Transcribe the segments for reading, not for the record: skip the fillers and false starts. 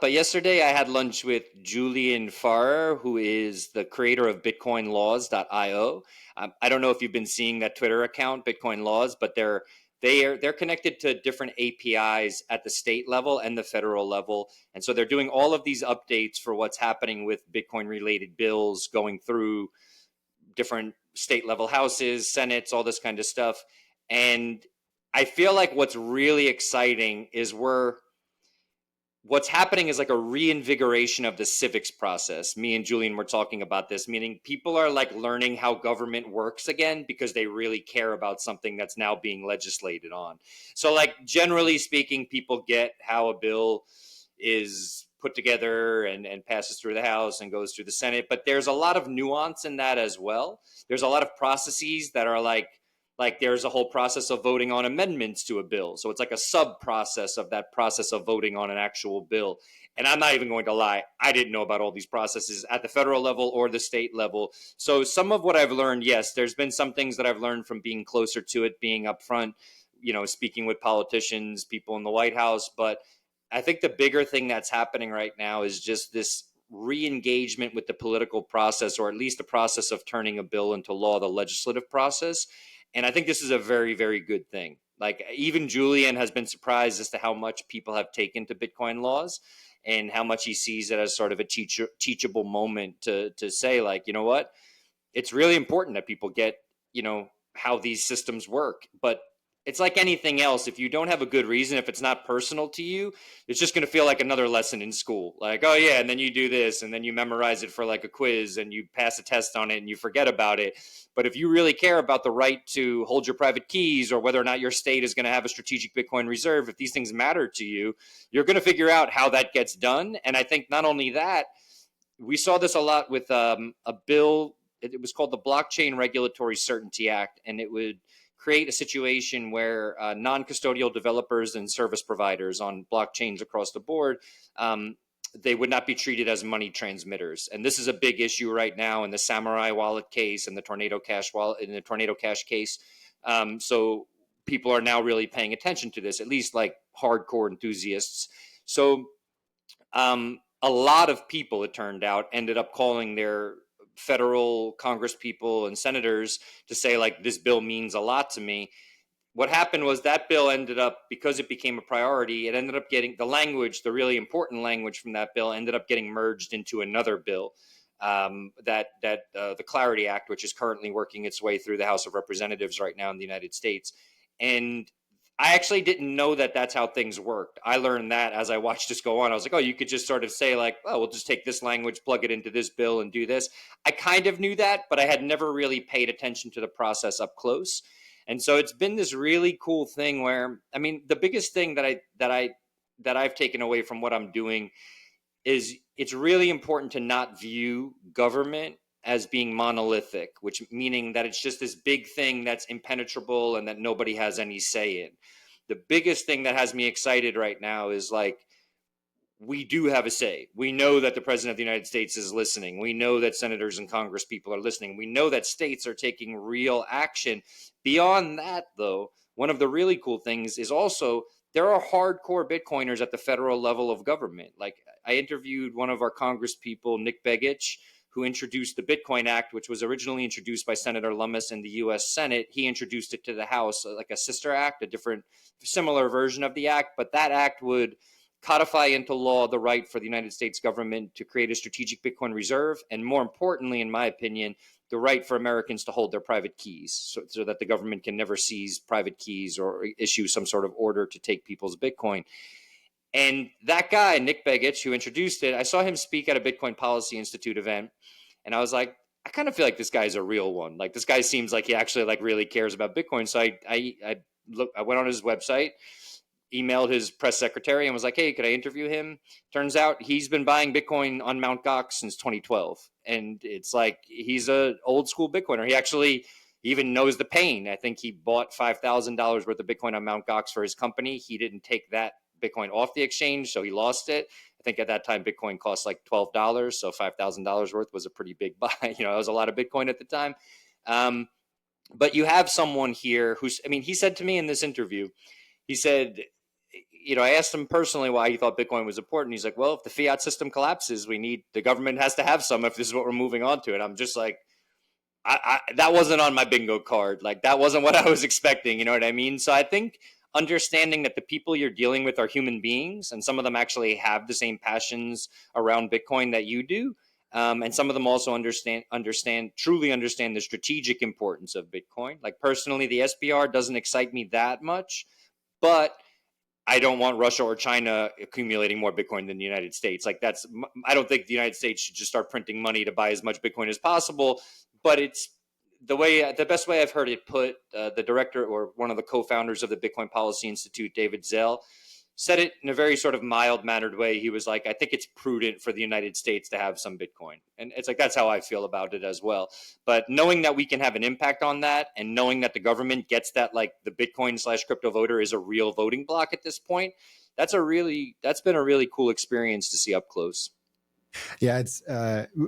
But yesterday I had lunch with Julian Farr, who is the creator of BitcoinLaws.io. I don't know if you've been seeing that Twitter account, Bitcoin Laws, but they're connected to different APIs at the state level and the federal level, and so they're doing all of these updates for what's happening with Bitcoin related bills going through different state level houses, senates, all this kind of stuff. And I feel like what's really exciting is what's happening is like a reinvigoration of the civics process. Me and Julian were talking about this, meaning people are like learning how government works again because they really care about something that's now being legislated on. So like generally speaking, people get how a bill is put together and passes through the House and goes through the Senate, but there's a lot of nuance in that as well. There's a lot of processes that are like there's a whole process of voting on amendments to a bill. So it's like a sub process of that process of voting on an actual bill. And I'm not even going to lie, I didn't know about all these processes at the federal level or the state level. So some of what I've learned, yes, there's been some things that I've learned from being closer to it, being upfront, speaking with politicians, people in the White House. But I think the bigger thing that's happening right now is just this re-engagement with the political process, or at least the process of turning a bill into law, the legislative process. And I think this is a very, very good thing. Like even Julian has been surprised as to how much people have taken to Bitcoin laws and how much he sees it as sort of a teachable moment to say, like, you know what, it's really important that people get, how these systems work. But it's like anything else. If you don't have a good reason, if it's not personal to you, it's just going to feel like another lesson in school. Like, oh yeah, and then you do this, and then you memorize it for like a quiz, and you pass a test on it, and you forget about it. But if you really care about the right to hold your private keys, or whether or not your state is going to have a strategic Bitcoin reserve, if these things matter to you, you're going to figure out how that gets done. And I think not only that, we saw this a lot with a bill. It was called the Blockchain Regulatory Certainty Act, and it would create a situation where non-custodial developers and service providers on blockchains across the board, they would not be treated as money transmitters. And this is a big issue right now in the Samurai wallet case and the Tornado Cash wallet, in the Tornado Cash case. So people are now really paying attention to this, at least like hardcore enthusiasts. So a lot of people, it turned out, ended up calling their federal congresspeople and senators to say, like, this bill means a lot to me. What happened was that bill ended up, because it became a priority, it ended up getting the language, the really important language from that bill ended up getting merged into another bill, the Clarity Act, which is currently working its way through the House of Representatives right now in the United States. And I actually didn't know that that's how things worked. I learned that as I watched this go on. I was like, oh, you could just sort of say like, oh, we'll just take this language, plug it into this bill and do this. I kind of knew that, but I had never really paid attention to the process up close. And so it's been this really cool thing where, I mean, the biggest thing that I've taken away from what I'm doing is it's really important to not view government as being monolithic, which meaning that it's just this big thing that's impenetrable and that nobody has any say in. The biggest thing that has me excited right now is like, we do have a say. We know that the president of the United States is listening. We know that senators and congress people are listening. We know that states are taking real action. Beyond that, though, one of the really cool things is also there are hardcore Bitcoiners at the federal level of government. Like I interviewed one of our congress people, Nick Begich, who introduced the Bitcoin Act, which was originally introduced by Senator Lummis in the U.S. Senate. He introduced it to the House, like a sister act, a different, similar version of the act, but that act would codify into law the right for the United States government to create a strategic Bitcoin reserve, and more importantly, in my opinion, the right for Americans to hold their private keys so that the government can never seize private keys or issue some sort of order to take people's Bitcoin. And that guy, Nick Begich, who introduced it, I saw him speak at a Bitcoin Policy Institute event, and I was like, I kind of feel like this guy's a real one. Like this guy seems like he actually like really cares about Bitcoin. So I went on his website, emailed his press secretary and was like, hey, could I interview him? Turns out he's been buying Bitcoin on Mt. Gox since 2012. And it's like, he's an old school Bitcoiner. He actually even knows the pain. I think he bought $5,000 worth of Bitcoin on Mt. Gox for his company. He didn't take that Bitcoin off the exchange, so he lost it. I think at that time, Bitcoin cost like $12. So $5,000 worth was a pretty big buy. That was a lot of Bitcoin at the time. But you have someone here who's, I mean, he said to me in this interview, he said, I asked him personally why he thought Bitcoin was important. He's like, well, if the fiat system collapses, the government has to have some if this is what we're moving on to. And I'm just like, that wasn't on my bingo card. Like, that wasn't what I was expecting. You know what I mean? So I think understanding that the people you're dealing with are human beings, and some of them actually have the same passions around Bitcoin that you do. And some of them also truly understand the strategic importance of Bitcoin. Like, personally, the SPR doesn't excite me that much, but I don't want Russia or China accumulating more Bitcoin than the United States. Like, I don't think the United States should just start printing money to buy as much Bitcoin as possible. But it's the best way I've heard it put. The director, or one of the co-founders of the Bitcoin Policy Institute, David Zell, said it in a very sort of mild-mannered way. He was like, I think it's prudent for the United States to have some Bitcoin. And it's like, that's how I feel about it as well. But knowing that we can have an impact on that, and knowing that the government gets that, like, the Bitcoin/crypto voter is a real voting block at this point, that's been a really cool experience to see up close. Yeah, it's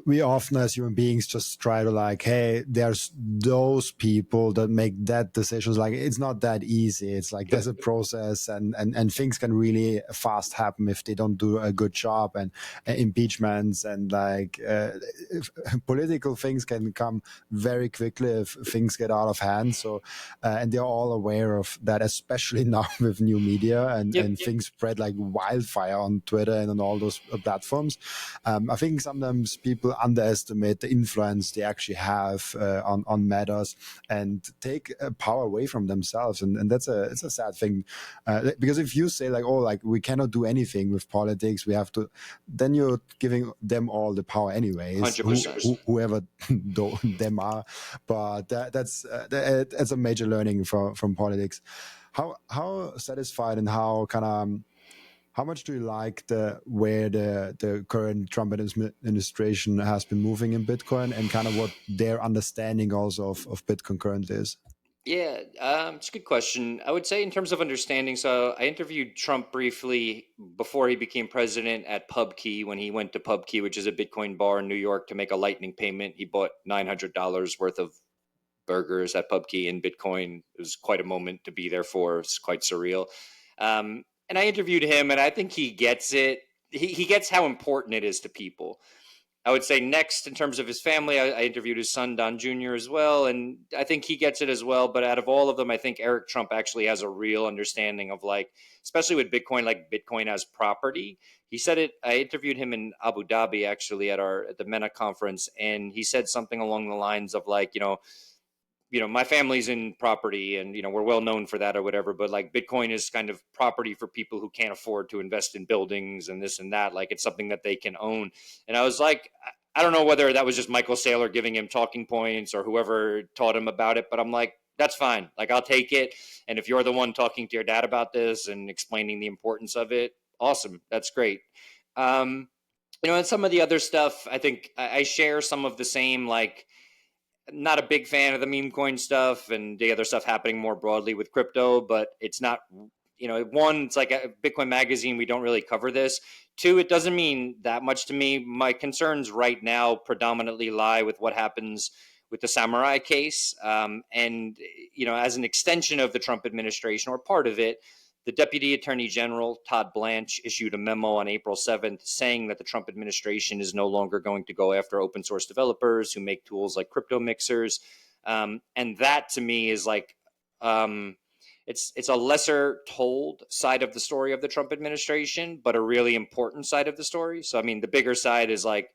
we often as human beings just try to, like, hey, there's those people that make that decisions. Like, it's not that easy. It's like there's a process, and things can really fast happen if they don't do a good job, and impeachments and like political things can come very quickly if things get out of hand. So and they're all aware of that, especially now with new media and things spread like wildfire on Twitter and on all those platforms. I think sometimes people underestimate the influence they actually have on matters, and take power away from themselves, and it's a sad thing, because if you say like, oh, like, we cannot do anything with politics, we have to, then you're giving them all the power anyways, 100%. whoever them are. But that's a major learning from politics. How satisfied and how much do you like where the current Trump administration has been moving in Bitcoin, and kind of what their understanding also of Bitcoin currently is? Yeah, it's a good question. I would say in terms of understanding, so I interviewed Trump briefly before he became president at PubKey, when he went to PubKey, which is a Bitcoin bar in New York, to make a lightning payment. He bought $900 worth of burgers at PubKey in Bitcoin. It was quite a moment to be there for. It's quite surreal. And I interviewed him, and I think he gets it. He gets how important it is to people. I would say next, in terms of his family, I interviewed his son, Don Jr., as well, and I think he gets it as well. But out of all of them, I think Eric Trump actually has a real understanding of, like, especially with Bitcoin, like Bitcoin as property. He said it. I interviewed him in Abu Dhabi, actually, at the MENA conference, and he said something along the lines of, like, my family's in property, and, we're well known for that or whatever, but, like, Bitcoin is kind of property for people who can't afford to invest in buildings and this and that. Like, it's something that they can own. And I was like, I don't know whether that was just Michael Saylor giving him talking points or whoever taught him about it, but I'm like, that's fine. Like, I'll take it. And if you're the one talking to your dad about this and explaining the importance of it, awesome. That's great. And some of the other stuff, I think I share some of the same, like, not a big fan of the meme coin stuff and the other stuff happening more broadly with crypto, but it's not, one, it's like a Bitcoin magazine, we don't really cover this. Two, it doesn't mean that much to me. My concerns right now predominantly lie with what happens with the Samurai case. And, as an extension of the Trump administration, or part of it, the Deputy Attorney General, Todd Blanche, issued a memo on April 7th saying that the Trump administration is no longer going to go after open source developers who make tools like crypto mixers. And that, to me, is like, it's a lesser told side of the story of the Trump administration, but a really important side of the story. So, I mean, the bigger side is like,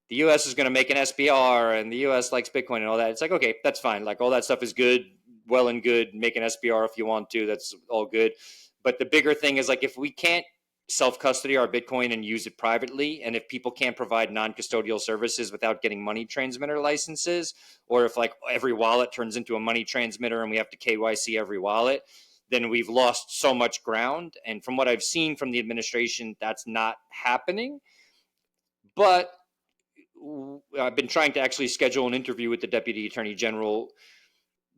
the U.S. is going to make an SPR, and the U.S. likes Bitcoin and all that. It's like, okay, that's fine. Like, all that stuff is good, well and good. Make an SPR if you want to. That's all good. But the bigger thing is, like, if we can't self-custody our Bitcoin and use it privately, and if people can't provide non-custodial services without getting money transmitter licenses, or if, like, every wallet turns into a money transmitter and we have to KYC every wallet, then we've lost so much ground. And from what I've seen from the administration, that's not happening. But I've been trying to actually schedule an interview with the Deputy Attorney General.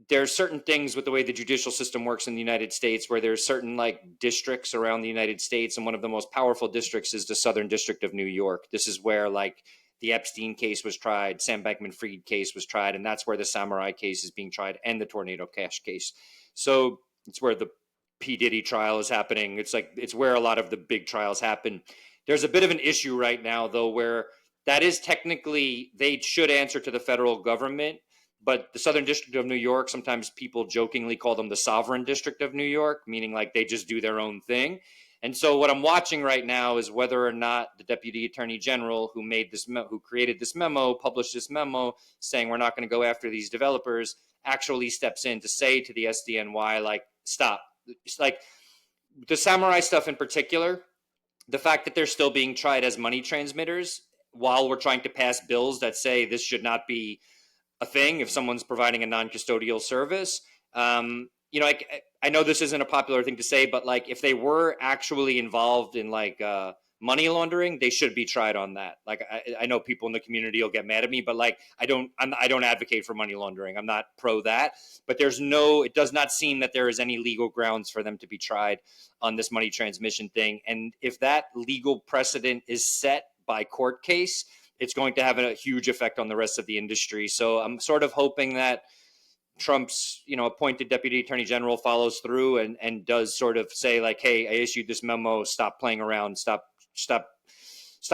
There's certain things with the way the judicial system works in the United States where there's certain, like, districts around the United States, and one of the most powerful districts is the Southern District of New York. This is where, like, the Epstein case was tried, Sam Bankman-Fried case was tried, and that's where the Samurai case is being tried, and the Tornado Cash case. So it's where the P. Diddy trial is happening. It's where a lot of the big trials happen. There's a bit of an issue right now, though, where that is technically, they should answer to the federal government, but the Southern District of New York, sometimes people jokingly call them the Sovereign District of New York, meaning like they just do their own thing. And so what I'm watching right now is whether or not the Deputy Attorney General who created this memo, published this memo saying we're not going to go after these developers, actually steps in to say to the SDNY, like, stop. It's like the Samurai stuff in particular, the fact that they're still being tried as money transmitters while we're trying to pass bills that say this should not be a thing if someone's providing a non-custodial service. I know this isn't a popular thing to say, but like if they were actually involved in like money laundering, they should be tried on that. Like I know people in the community will get mad at me, but like I don't advocate for money laundering. I'm not pro that, but it does not seem that there is any legal grounds for them to be tried on this money transmission thing. And if that legal precedent is set by court case, it's going to have a huge effect on the rest of the industry. So I'm sort of hoping that Trump's, appointed Deputy Attorney General follows through and does sort of say like, hey, I issued this memo, stop playing around, stop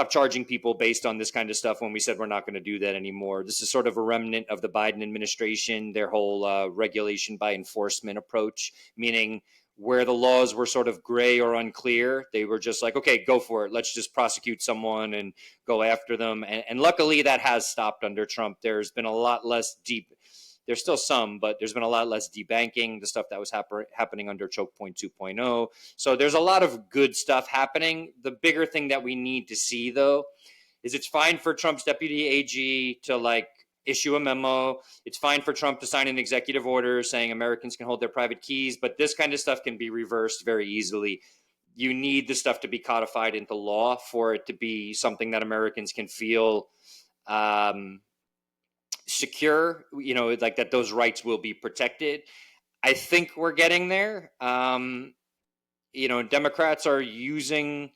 charging people based on this kind of stuff when we said we're not going to do that anymore. This is sort of a remnant of the Biden administration, their whole regulation by enforcement approach, meaning where the laws were sort of gray or unclear, they were just like, okay, go for it. Let's just prosecute someone and go after them. And luckily that has stopped under Trump. There's been a lot less there's still some, but there's been a lot less debanking, the stuff that was happening under Choke Point 2.0. So there's a lot of good stuff happening. The bigger thing that we need to see, though, is it's fine for Trump's deputy AG to like issue a memo. It's fine for Trump to sign an executive order saying Americans can hold their private keys, but this kind of stuff can be reversed very easily. You need the stuff to be codified into law for it to be something that Americans can feel secure, like that those rights will be protected. I think we're getting there. Democrats are using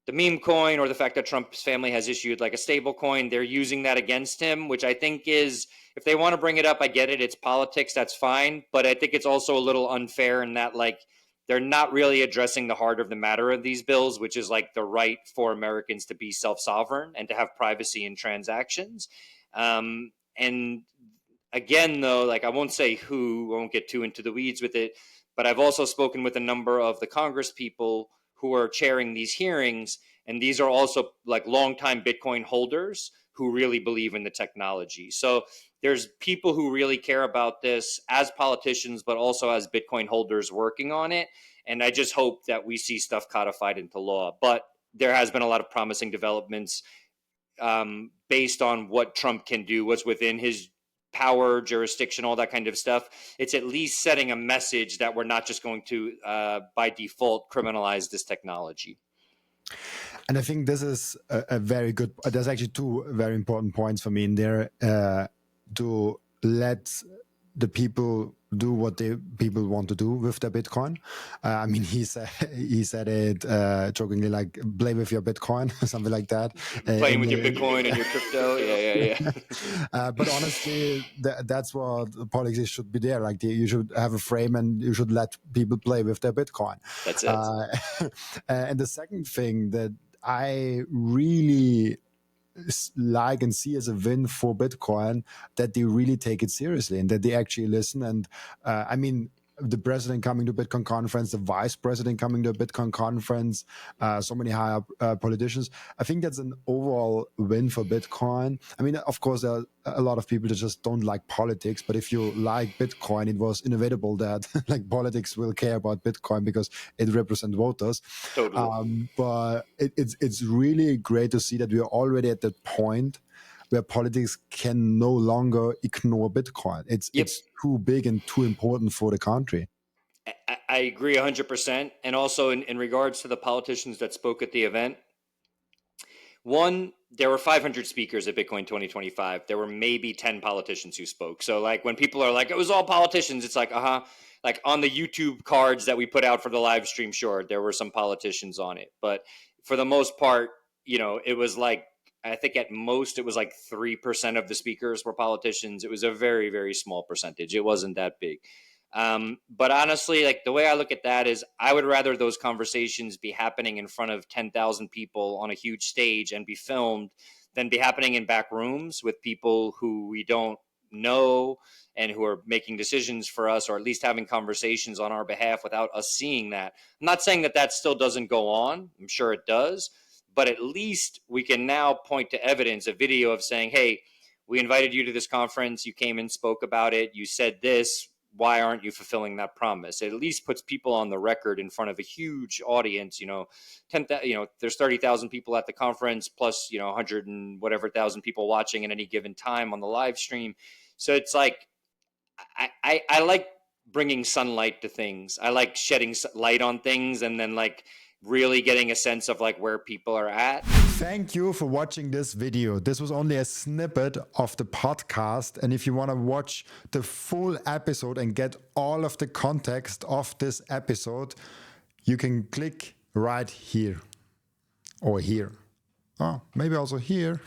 the meme coin or the fact that Trump's family has issued like a stable coin. They're using that against him, which I think is, if they want to bring it up, I get it. It's politics. That's fine. But I think it's also a little unfair in that like they're not really addressing the heart of the matter of these bills, which is like the right for Americans to be self-sovereign and to have privacy in transactions. And again, though, like I won't get too into the weeds with it, but I've also spoken with a number of the congresspeople who are chairing these hearings, and these are also like longtime Bitcoin holders who really believe in the technology. So there's people who really care about this as politicians, but also as Bitcoin holders working on it. And I just hope that we see stuff codified into law. But there has been a lot of promising developments based on what Trump can do, what's within his power, jurisdiction, all that kind of stuff. It's at least setting a message that we're not just going to, by default, criminalize this technology. And I think this is a very good, there's actually two very important points for me in there, to let the people do what the people want to do with their Bitcoin. He said it jokingly, like play with your Bitcoin, something like that. Playing with your Bitcoin and your crypto, yeah. But honestly, that's what politics should be there. Like you should have a frame, and you should let people play with their Bitcoin. That's it. And the second thing that I really like and see as a win for Bitcoin, that they really take it seriously and that they actually listen. And the president coming to Bitcoin conference, the vice president coming to a Bitcoin conference, so many high up politicians. I think that's an overall win for Bitcoin. Of course, there are a lot of people that just don't like politics, but if you like Bitcoin, it was inevitable that like politics will care about Bitcoin because it represents voters. Totally. But it's really great to see that we are already at that point where politics can no longer ignore Bitcoin. It's too big and too important for the country. I agree 100%. And also in regards to the politicians that spoke at the event, one, there were 500 speakers at Bitcoin 2025. There were maybe 10 politicians who spoke. So like when people are like, it was all politicians, it's like, like on the YouTube cards that we put out for the live stream, sure, there were some politicians on it. But for the most part, it was like, I think at most it was like 3% of the speakers were politicians. It was a very, very small percentage. It wasn't that big. But honestly, like the way I look at that is I would rather those conversations be happening in front of 10,000 people on a huge stage and be filmed than be happening in back rooms with people who we don't know and who are making decisions for us, or at least having conversations on our behalf without us seeing that. I'm not saying that that still doesn't go on. I'm sure it does. But at least we can now point to evidence, a video of saying, hey, we invited you to this conference. You came and spoke about it. You said this. Why aren't you fulfilling that promise? It at least puts people on the record in front of a huge audience. 10, there's 30,000 people at the conference, plus 100 and whatever thousand people watching at any given time on the live stream. So it's like I like bringing sunlight to things. I like shedding light on things, and then like really getting a sense of like where people are at. Thank you for watching this video. This was only a snippet of the podcast. And if you want to watch the full episode and get all of the context of this episode, you can click right here or here. Oh, maybe also here.